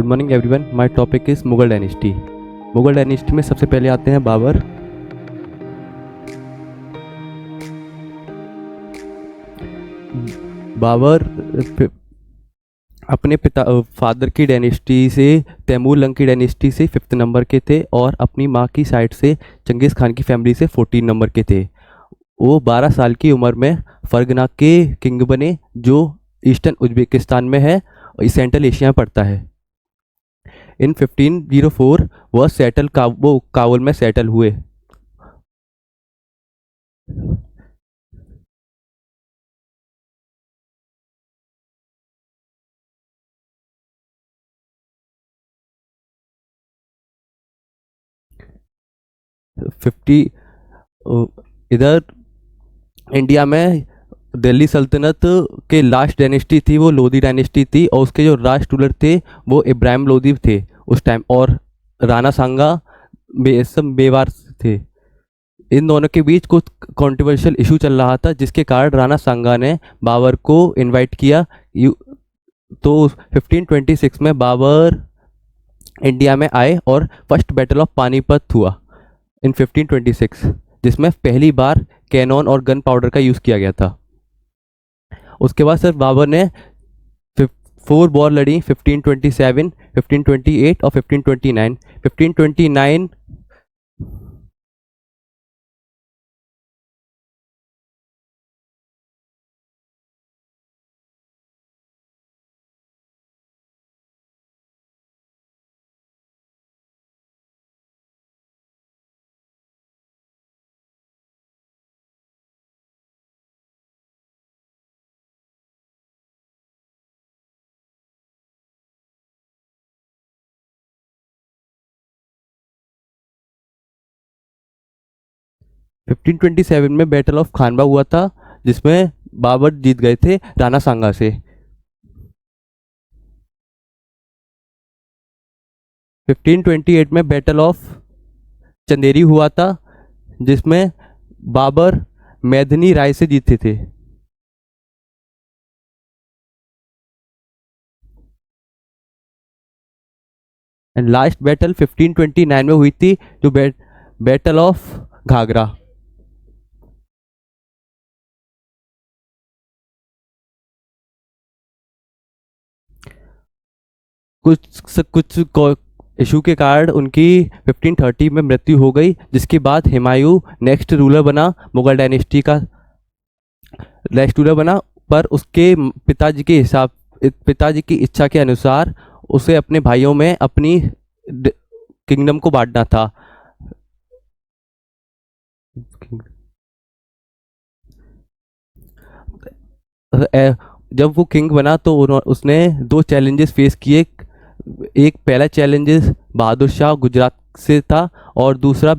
Good morning everyone. My topic is Mughal dynasty. Mughal dynasty में सबसे पहले आते हैं बाबर। बाबर अपने पिता फादर की डायनेस्टी से तैमूर लंग की डायनेस्टी से 5th नंबर के थे और अपनी माँ की साइड से चंगेज़ खान की फैमिली से 14 नंबर के थे। वो 12 साल की उम्र में फरगना के किंग बने, जो ईस्टर्न उज्बेकिस्तान में है और सेंट्रल एशिया में पड़ता है। इन 1504 वह वो काबुल में सेटल हुए। फिफ्टी इधर इंडिया में दिल्ली सल्तनत के लास्ट डायनेस्टी थी वो लोधी डायनेस्टी थी, और उसके जो राष्ट्र रूलर थे वो इब्राहिम लोधी थे उस टाइम, और राणा सांगा मेवार थे। इन दोनों के बीच कुछ कंट्रोवर्शियल इशू चल रहा था, जिसके कारण राणा सांगा ने बाबर को इनवाइट किया। तो 1526 में बाबर इंडिया में आए और फर्स्ट बैटल ऑफ पानीपत हुआ इन 1526, जिसमें पहली बार कैनॉन और गन पाउडर का यूज़ किया गया था। उसके बाद सर बाबर ने 4 वॉर लड़ी, 1527, 1528 और 1529। 1529 1527 में बैटल ऑफ खानवा हुआ था, जिसमें बाबर जीत गए थे राणा सांगा से। 1528 में बैटल ऑफ चंदेरी हुआ था, जिसमें बाबर मैदनी राय से जीते थे। एंड लास्ट बैटल 1529 में हुई थी, जो बैटल ऑफ घाघरा। कुछ इशू के कारण उनकी 1530 में मृत्यु हो गई, जिसके बाद हुमायूं नेक्स्ट रूलर बना, मुगल डायनेस्टी का नेक्स्ट रूलर बना। पर उसके पिताजी की इच्छा के अनुसार उसे अपने भाइयों में अपनी किंगडम को बांटना था। जब वो किंग बना तो उसने 2 चैलेंजेस फेस किए। एक पहला चैलेंजेस बहादुर शाह गुजरात से था, और दूसरा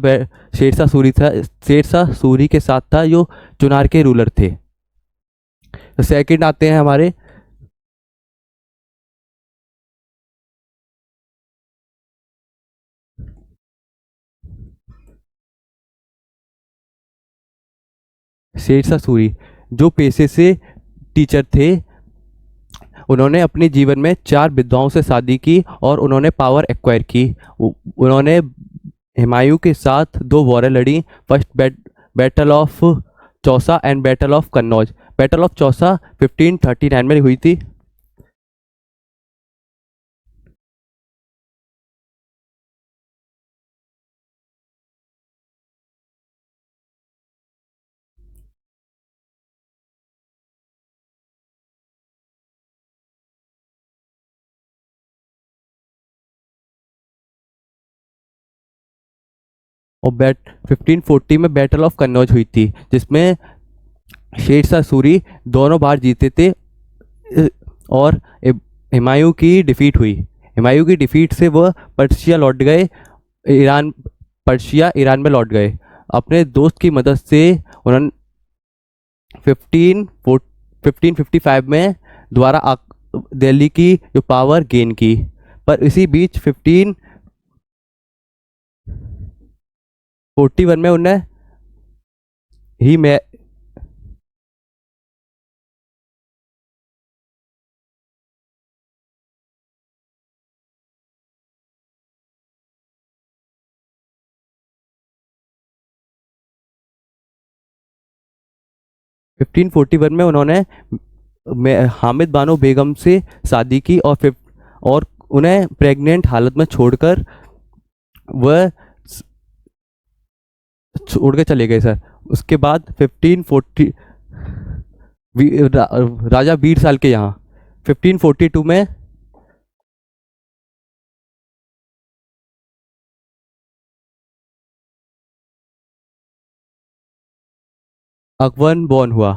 शेरशाह सूरी था। शेरशाह सूरी के साथ था, जो चुनार के रूलर थे। तो सेकंड आते हैं हमारे शेरशाह सूरी, जो पेशे से टीचर थे। उन्होंने अपने जीवन में 4 विधवाओं से शादी की और उन्होंने पावर एक्वायर की। उन्होंने हुमायूं के साथ 2 वॉरें लड़ी। First battle of Chausa and battle of Kannauj. Battle of Chausa 1539 में हुई थी। और 1540 में बैटल ऑफ कन्नौज हुई थी, जिसमें शेरशाह सूरी दोनों बार जीते थे, और हुमायूं की डिफीट हुई। हुमायूं की डिफीट से वह पर्शिया लौट गए, ईरान ईरान में लौट गए। अपने दोस्त की मदद से उन्होंने 1555 में दोबारा दिल्ली की जो पावर गेन की। पर इसी बीच 1541 में उन्हें ही मैं 1541 में उन्होंने हामिद बानो बेगम से शादी की और उन्हें प्रेग्नेंट हालत में छोड़कर वह छोड़ के चले गए सर। उसके बाद 1540 राजा बीर साल के यहाँ 1542 में अकबर बॉर्न हुआ।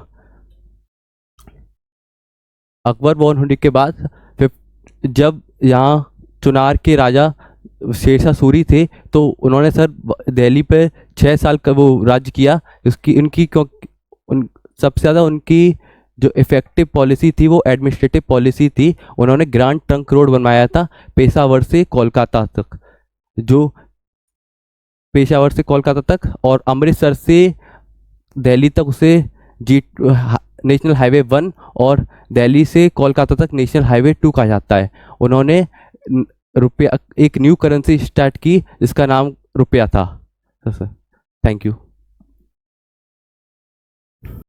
अकबर बॉर्न होने के बाद जब यहाँ चुनार के राजा शेरशाह सूरी थे तो उन्होंने सर दिल्ली पे 6 साल का वो राज्य किया। उसकी इनकी सबसे ज़्यादा उनकी जो इफेक्टिव पॉलिसी थी वो एडमिनिस्ट्रेटिव पॉलिसी थी। उन्होंने ग्रांड ट्रंक रोड बनवाया था पेशावर से कोलकाता तक, जो पेशावर से कोलकाता तक और अमृतसर से दिल्ली तक उसे नेशनल हाईवे 1 और दिल्ली से कोलकाता तक नेशनल हाईवे 2 कहा जाता है। उन्होंने रुपया एक न्यू करेंसी स्टार्ट की जिसका नाम रुपया था। Sir thank you.